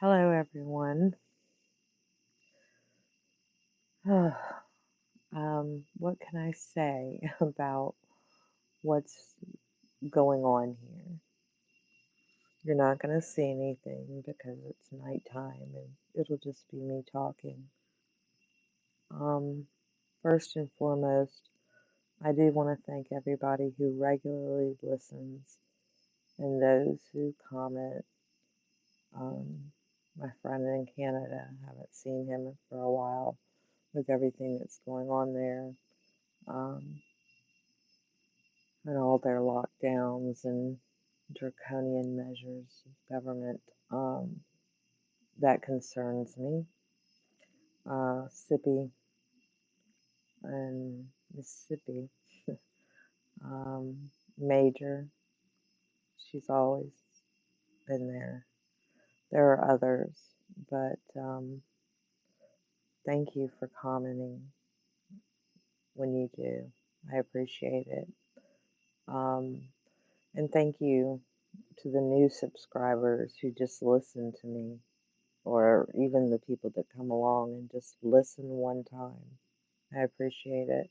Hello, everyone. What can I say about what's going on here? You're not going to see anything because it's nighttime and it'll just be me talking. Um, First and foremost, I do want to thank everybody who regularly listens and those who comment. Um, my friend in Canada, haven't seen him for a while with everything that's going on there. Um, and all their lockdowns and draconian measures of government. That concerns me. Sippy and Mississippi. Major, she's always been there. There are others, but thank you for commenting when you do. I appreciate it. Um, and thank you to the new subscribers who just listen to me, or even the people that come along and just listen one time. I appreciate it.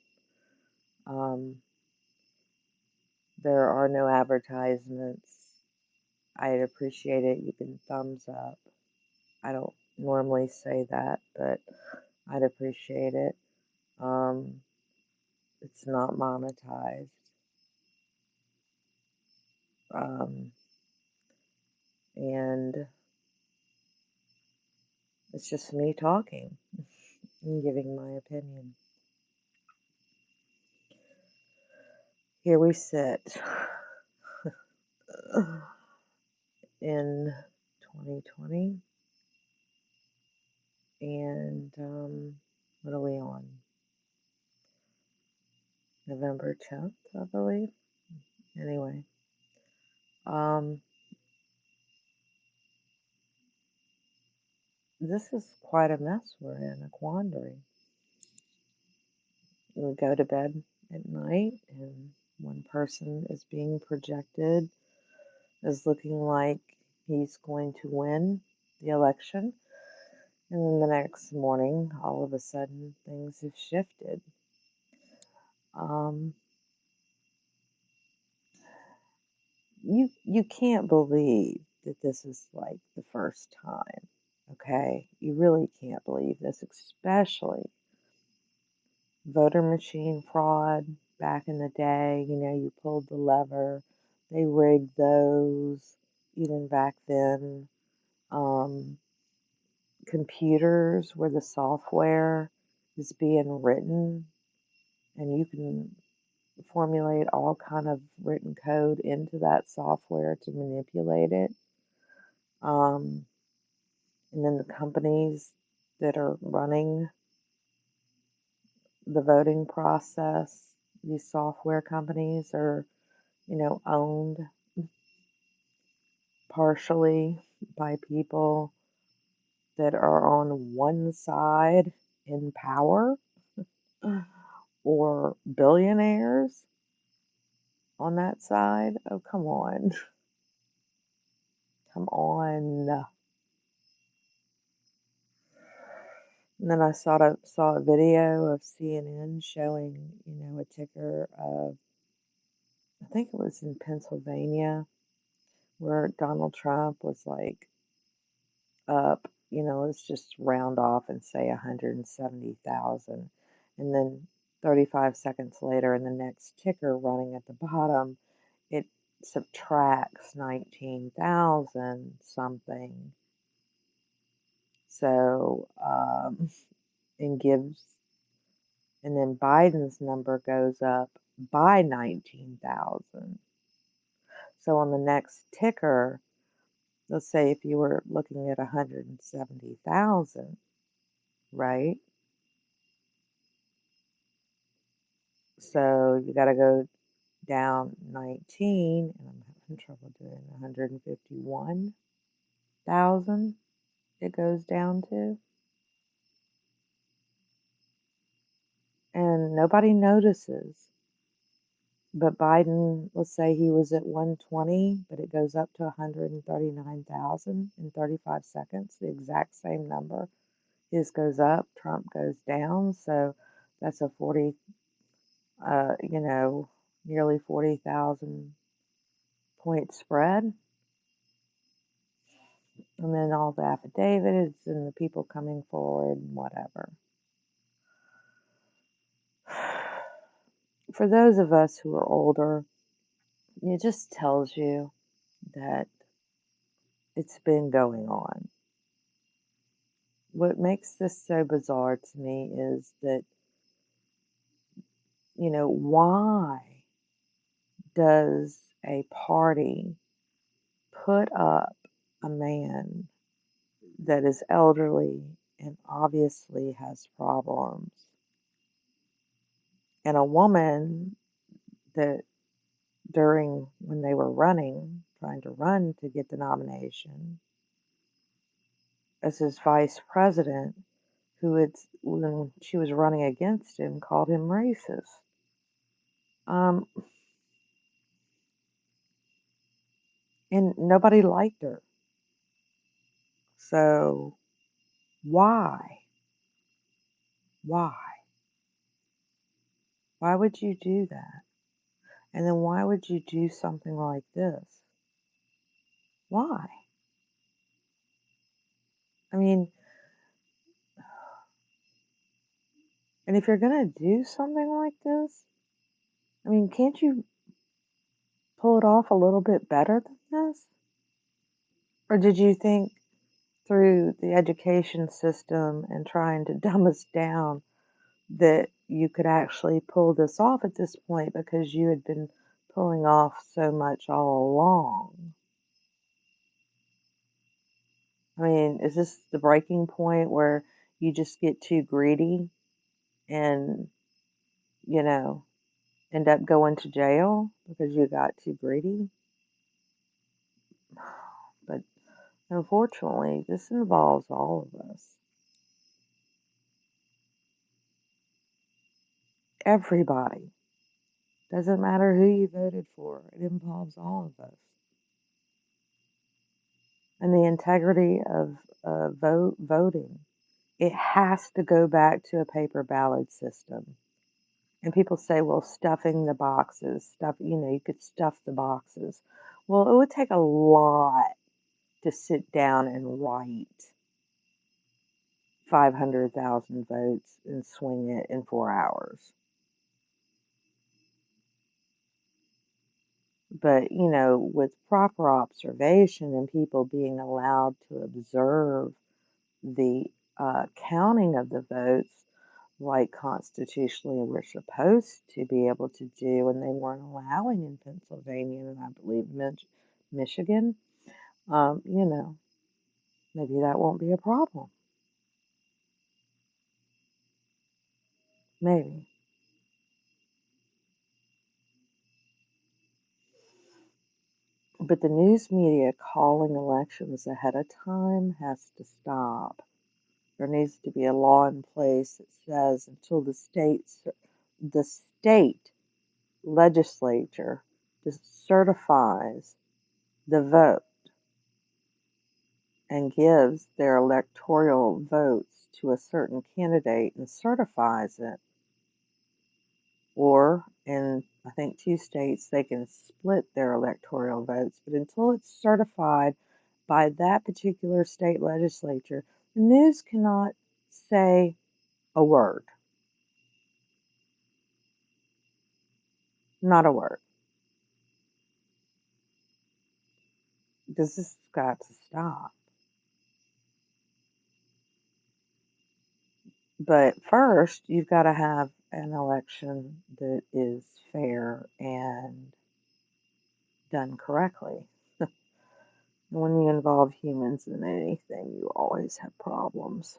Um, there are no advertisements. I'd appreciate it. You can thumbs up. I don't normally say that, but I'd appreciate it. Um, it's not monetized. Um, and it's just me talking and giving my opinion. Here we sit in 2020, and what are we on? November 10th, I believe. Anyway, um, this is quite a mess we're in, a quandary. We go to bed at night, and one person is being projected as looking like he's going to win the election, and then the next morning, all of a sudden, things have shifted. Um, you can't believe that this is like the first time. Okay, you really can't believe this, especially voter machine fraud back in the day. You pulled the lever, they rigged those even back then. Um, Computers where the software is being written, and you can formulate all kind of written code into that software to manipulate it. Um, and then the companies that are running the voting process, these software companies are, owned partially by people that are on one side in power or billionaires on that side. Oh, come on. Come on. And then I saw a video of CNN showing, a ticker of, I think it was in Pennsylvania, where Donald Trump was like up, let's just round off and say 170,000. And then 35 seconds later, in the next ticker running at the bottom, it subtracts 19,000 something. So, and gives, and then Biden's number goes up by 19,000. So on the next ticker, let's say if you were looking at 170,000, right? So you got to go down 19, and I'm having trouble doing 151,000 it goes down to. And nobody notices. But Biden, let's say he was at 120, but it goes up to 139,000 in 35 seconds, the exact same number. His goes up, Trump goes down. So that's a 40, nearly 40,000 point spread. And then all the affidavits and the people coming forward and whatever. For those of us who are older, it just tells you that it's been going on. What makes this so bizarre to me is that, why does a party put up a man that is elderly and obviously has problems, and a woman that during when they were trying to run to get the nomination as his vice president, when she was running against him, called him racist. Um, and nobody liked her. So why? Why? Why would you do that? And then why would you do something like this? Why? I mean, and if you're going to do something like this, I mean, can't you pull it off a little bit better than this? Or did you think through the education system and trying to dumb us down that you could actually pull this off at this point because you had been pulling off so much all along? I mean, is this the breaking point where you just get too greedy and, you know, end up going to jail because you got too greedy? But unfortunately, this involves all of us. Everybody. Doesn't matter who you voted for, it involves all of us. And the integrity of voting, it has to go back to a paper ballot system. And people say, well, stuffing the boxes, you could stuff the boxes. Well, it would take a lot to sit down and write 500,000 votes and swing it in 4 hours. But, with proper observation and people being allowed to observe the counting of the votes, like constitutionally we're supposed to be able to do, and they weren't allowing in Pennsylvania and I believe Michigan, maybe that won't be a problem. Maybe. But the news media calling elections ahead of time has to stop. There needs to be a law in place that says until the state legislature certifies the vote and gives their electoral votes to a certain candidate and certifies it, or in I think 2 states they can split their electoral votes, but until it's certified by that particular state legislature, the news cannot say a word. Not a word. This has got to stop. But first, you've got to have an election that is fair and done correctly. When you involve humans in anything, you always have problems.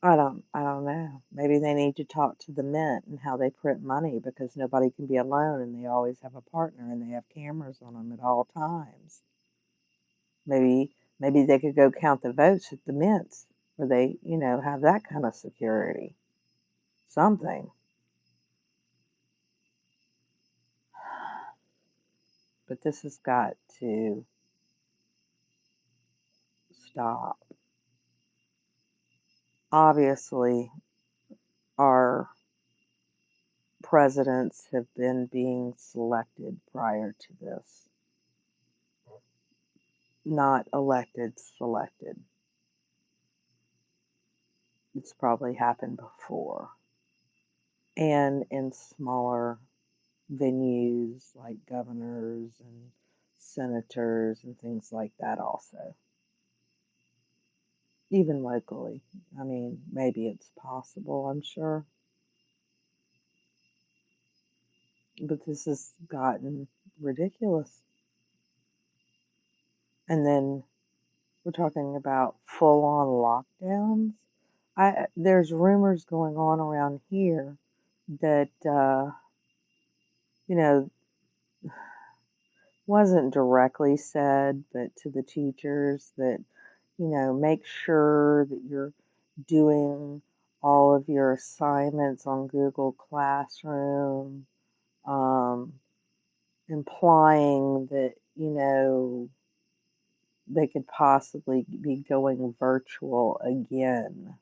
I don't know. Maybe they need to talk to the mint and how they print money because nobody can be alone and they always have a partner and they have cameras on them at all times. Maybe they could go count the votes at the mints where they, have that kind of security. something. But this has got to stop. Obviously, our presidents have been being selected prior to this, not elected, selected. It's probably happened before. And in smaller venues like governors and senators and things like that, also. Even locally. I mean, maybe it's possible, I'm sure. But this has gotten ridiculous. And then we're talking about full on lockdowns. There's rumors going on around here that you know wasn't directly said, but to the teachers that make sure that you're doing all of your assignments on Google Classroom, um, implying that they could possibly be going virtual again.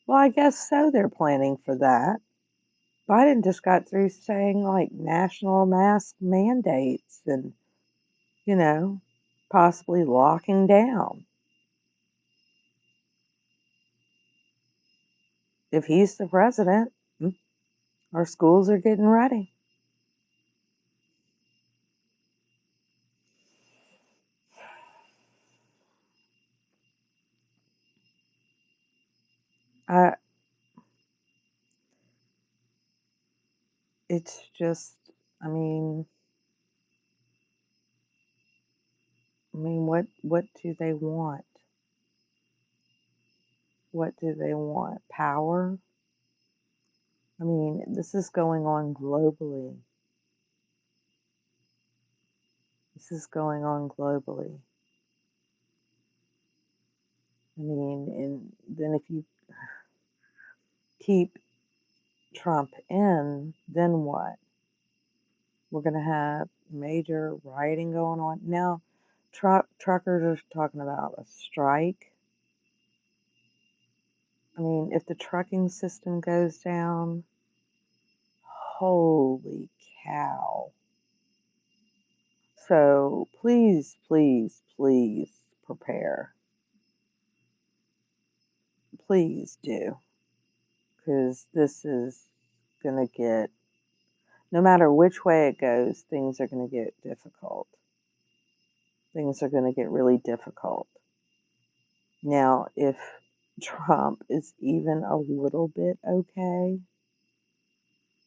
Well, I guess so. They're planning for that. Biden just got through saying like national mask mandates and, you know, possibly locking down. If he's the president, our schools are getting ready. Uh, it's just, I mean, what do they want? What do they want? Power? I mean, this is going on globally. This is going on globally. I mean, and then if you keep Trump in, then what? We're going to have major rioting going on. Now, truckers are talking about a strike. I mean, if the trucking system goes down, holy cow. So please, please, please prepare. Please do. Because this is going to get, no matter which way it goes, things are going to get difficult. Things are going to get really difficult. Now, if Trump is even a little bit okay,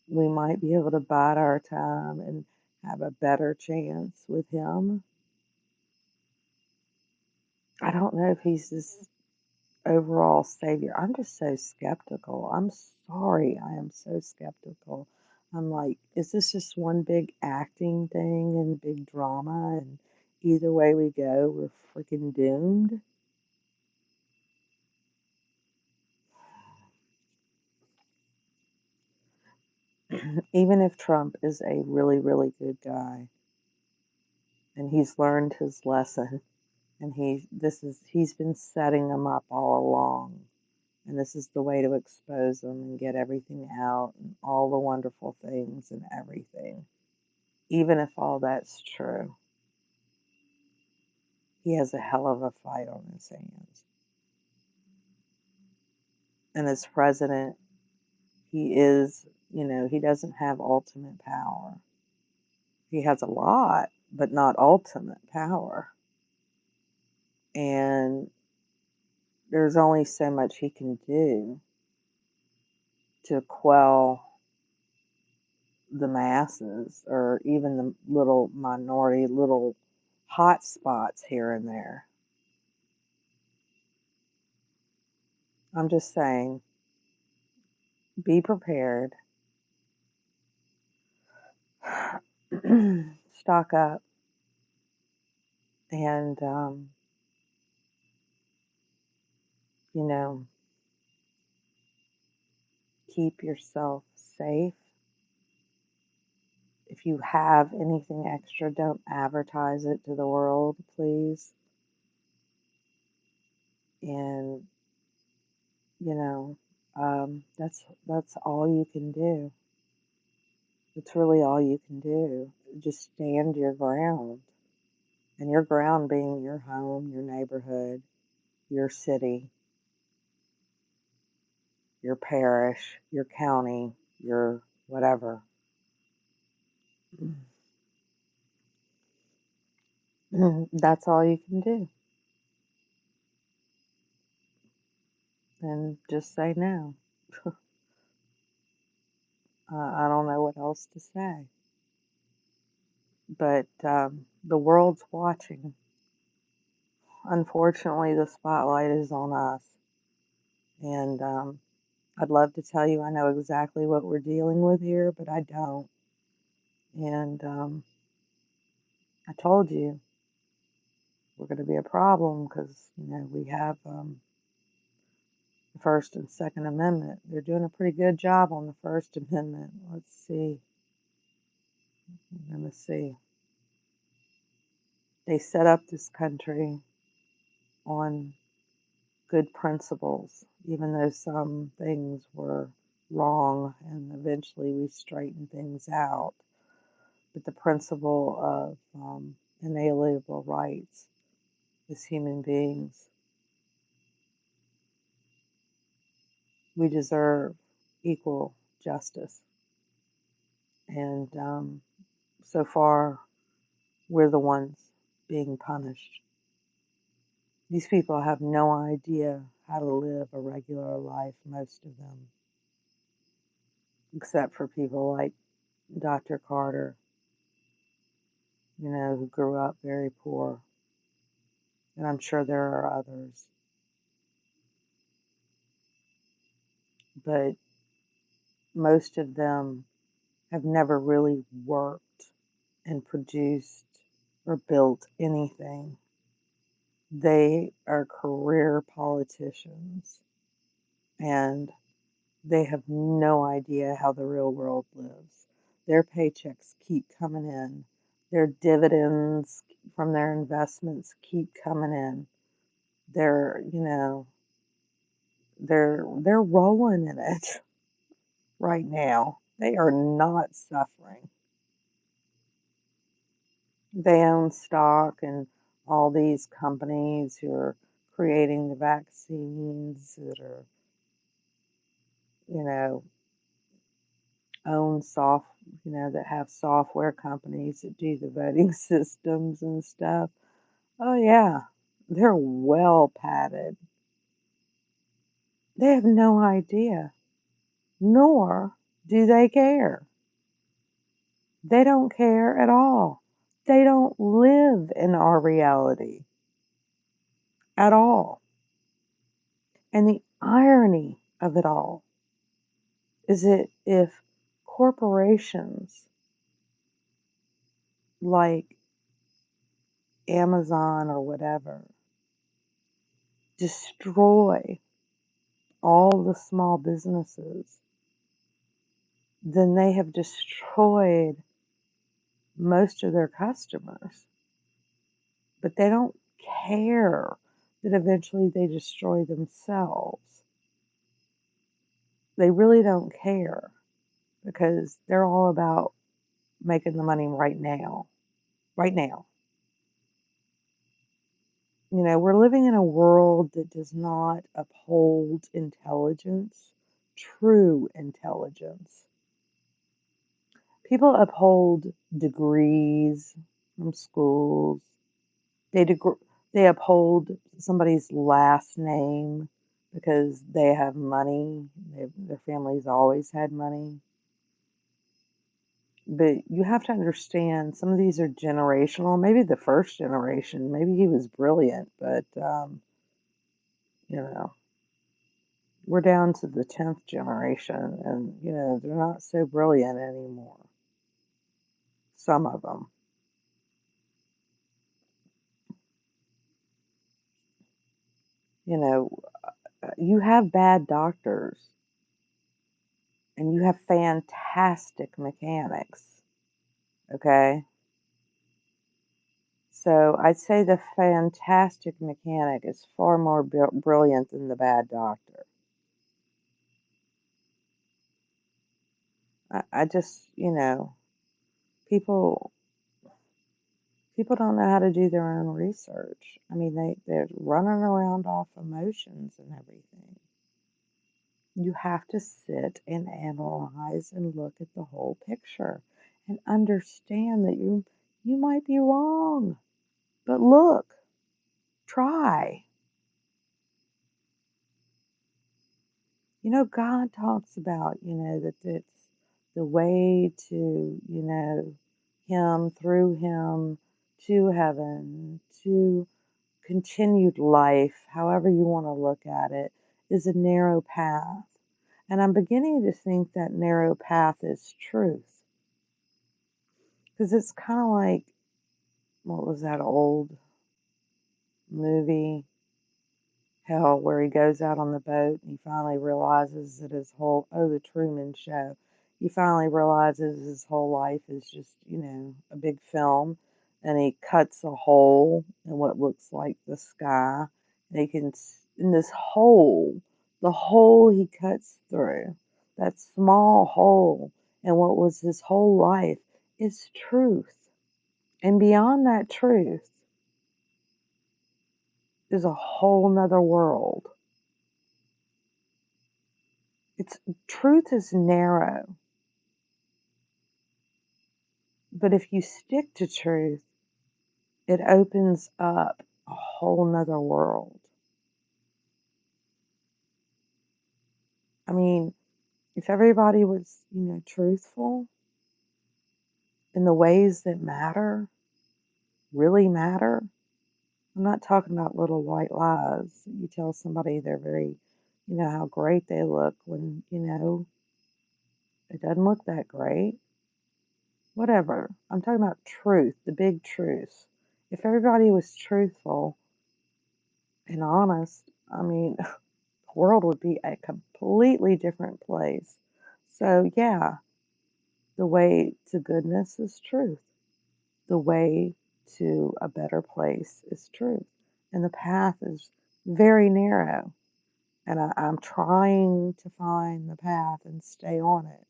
we might be able to bide our time and have a better chance with him. I don't know if he's this overall savior. I'm just so skeptical. I'm sorry. I am so skeptical. I'm like, is this just one big acting thing and big drama? And either way we go, we're freaking doomed. Even if Trump is a really, really good guy and he's learned his lesson and he's been setting them up all along. And this is the way to expose them and get everything out and all the wonderful things and everything. Even if all that's true, he has a hell of a fight on his hands. And as president, he is, he doesn't have ultimate power. He has a lot, but not ultimate power. And there's only so much he can do to quell the masses or even the little minority, little hot spots here and there. I'm just saying, be prepared. Stock up. And, you know, keep yourself safe. If you have anything extra, don't advertise it to the world, please. And you know, that's all you can do. It's really all you can do. Just stand your ground. And your ground being your home, your neighborhood, your city, your parish, your county, your whatever. That's all you can do. And just say no. I don't know what else to say. But the world's watching. Unfortunately, the spotlight is on us. And I'd love to tell you I know exactly what we're dealing with here, but I don't. And I told you we're going to be a problem because, we have the First and Second Amendment. They're doing a pretty good job on the First Amendment. Let's see. Let me see. They set up this country on good principles, even though some things were wrong, and eventually we straightened things out. But the principle of inalienable rights as human beings, we deserve equal justice. And so far, we're the ones being punished. These people have no idea how to live a regular life, most of them, except for people like Dr. Carter, who grew up very poor. And I'm sure there are others. But most of them have never really worked and produced or built anything. They are career politicians and they have no idea how the real world lives. Their paychecks keep coming in. Their dividends from their investments keep coming in. They're, they're rolling in it right now. They are not suffering. They own stock in all these companies who are creating the vaccines that are, you know, own that have software companies that do the voting systems and stuff. Oh, yeah, they're well padded. They have no idea, nor do they care. They don't care at all. They don't live in our reality at all. And the irony of it all is that if corporations like Amazon or whatever destroy all the small businesses, then they have destroyed most of their customers. But they don't care that eventually they destroy themselves. They really don't care because they're all about making the money right now. Right now. We're living in a world that does not uphold intelligence, true intelligence. People uphold degrees from schools. They uphold somebody's last name because they have money. Their family's always had money. But you have to understand, some of these are generational. Maybe the first generation, maybe he was brilliant, but you know, we're down to the 10th generation, and they're not so brilliant anymore. Some of them. You have bad doctors. and you have fantastic mechanics, okay? So I'd say the fantastic mechanic is far more brilliant than the bad doctor. I just, people people don't know how to do their own research. I mean, they're running around off emotions and everything. You have to sit and analyze and look at the whole picture and understand that you might be wrong. But look, try. God talks about, that it's the way to, Him, through Him, to heaven, to continued life, however you want to look at it, is a narrow path. And I'm beginning to think that narrow path is truth. Because it's kind of like, what was that old movie? Hell, where he goes out on the boat and he finally realizes that the Truman Show. He finally realizes his whole life is just, a big film. And he cuts a hole in what looks like the sky. And in this hole, the hole he cuts through, that small hole, and what was his whole life is truth. And beyond that truth is a whole nother world. Truth is narrow, but if you stick to truth, it opens up a whole nother world. I mean, if everybody was, truthful in the ways that matter, really matter, I'm not talking about little white lies. You tell somebody they're very, how great they look when, it doesn't look that great. Whatever. I'm talking about truth, the big truths. If everybody was truthful and honest, I mean, the world would be a completely different place. So, yeah, the way to goodness is truth. The way to a better place is truth. And the path is very narrow. And I'm trying to find the path and stay on it.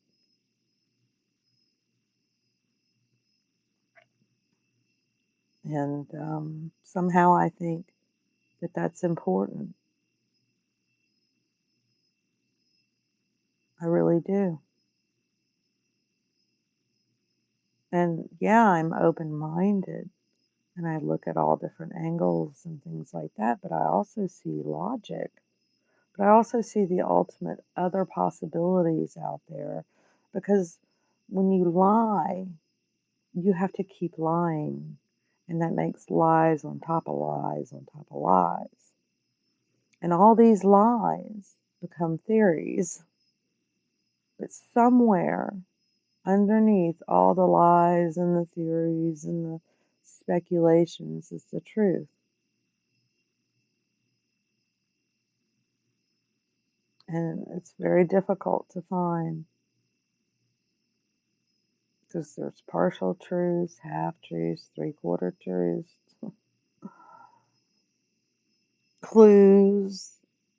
And somehow I think that that's important. I really do. And yeah, I'm open minded and I look at all different angles and things like that, but I also see logic. But I also see the ultimate other possibilities out there because when you lie, you have to keep lying. And that makes lies on top of lies on top of lies. And all these lies become theories. But somewhere underneath all the lies and the theories and the speculations is the truth. And it's very difficult to find because there's partial truths, half truths, three-quarter truths, clues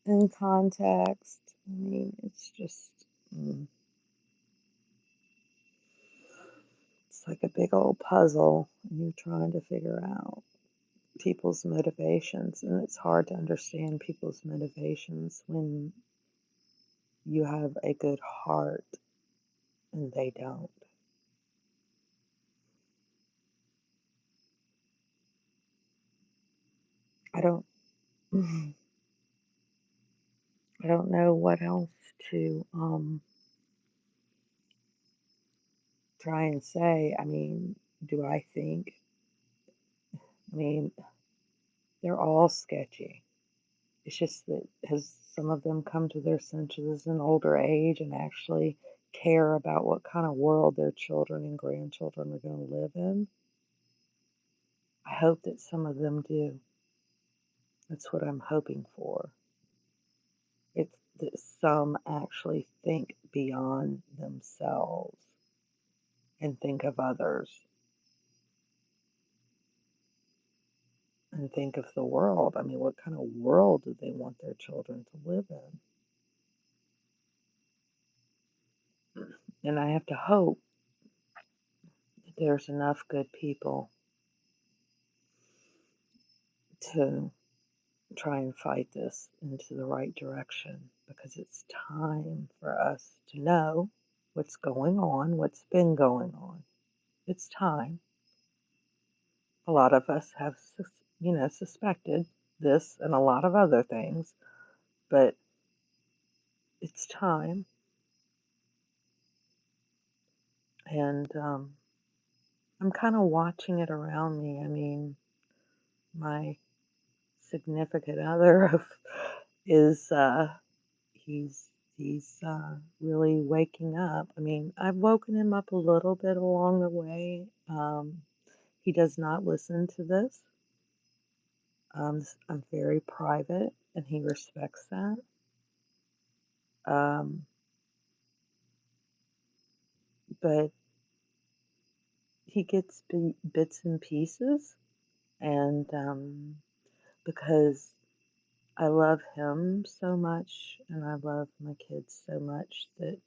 in context. I mean, it's just, it's like a big old puzzle, and you're trying to figure out people's motivations. And it's hard to understand people's motivations when you have a good heart and they don't. I don't, I don't know what else to try and say. I mean, do I think? I mean, they're all sketchy. It's just that has some of them come to their senses in older age and actually care about what kind of world their children and grandchildren are going to live in? I hope that some of them do. That's what I'm hoping for. It's that some actually think beyond themselves and think of others and think of the world. I mean, what kind of world do they want their children to live in? And I have to hope that there's enough good people to try and fight this into the right direction, because it's time for us to know what's going on, what's been going on. It's time. A lot of us have, suspected this and a lot of other things, but it's time. And I'm kind of watching it around me. I mean, my significant other is he's really waking up. I mean, I've woken him up a little bit along the way. He does not listen to this. I'm very private, and he respects that. Um, but he gets bits and pieces, and because I love him so much, and I love my kids so much that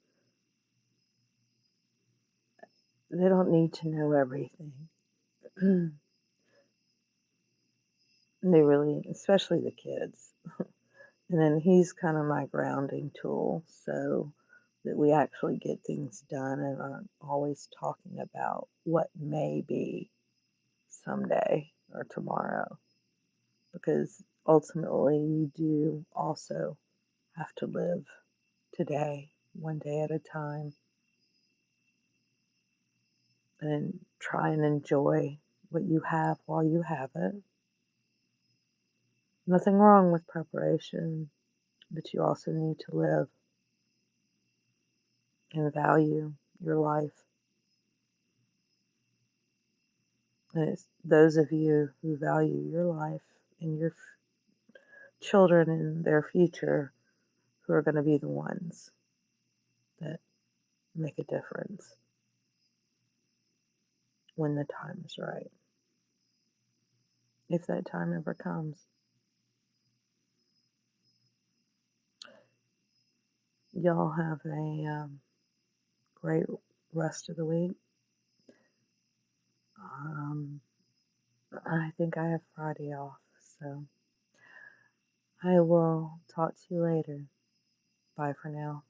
they don't need to know everything. They really, especially the kids. And then he's kind of my grounding tool, so that we actually get things done and aren't always talking about what may be someday or tomorrow. Because ultimately, we do also have to live today, one day at a time, and try and enjoy what you have while you have it. Nothing wrong with preparation, but you also need to live and value your life. And it's those of you who value your life and your children and their future who are going to be the ones that make a difference when the time is right, if that time ever comes. Y'all have a great rest of the week. Um, I think I have Friday off, so I will talk to you later. Bye for now.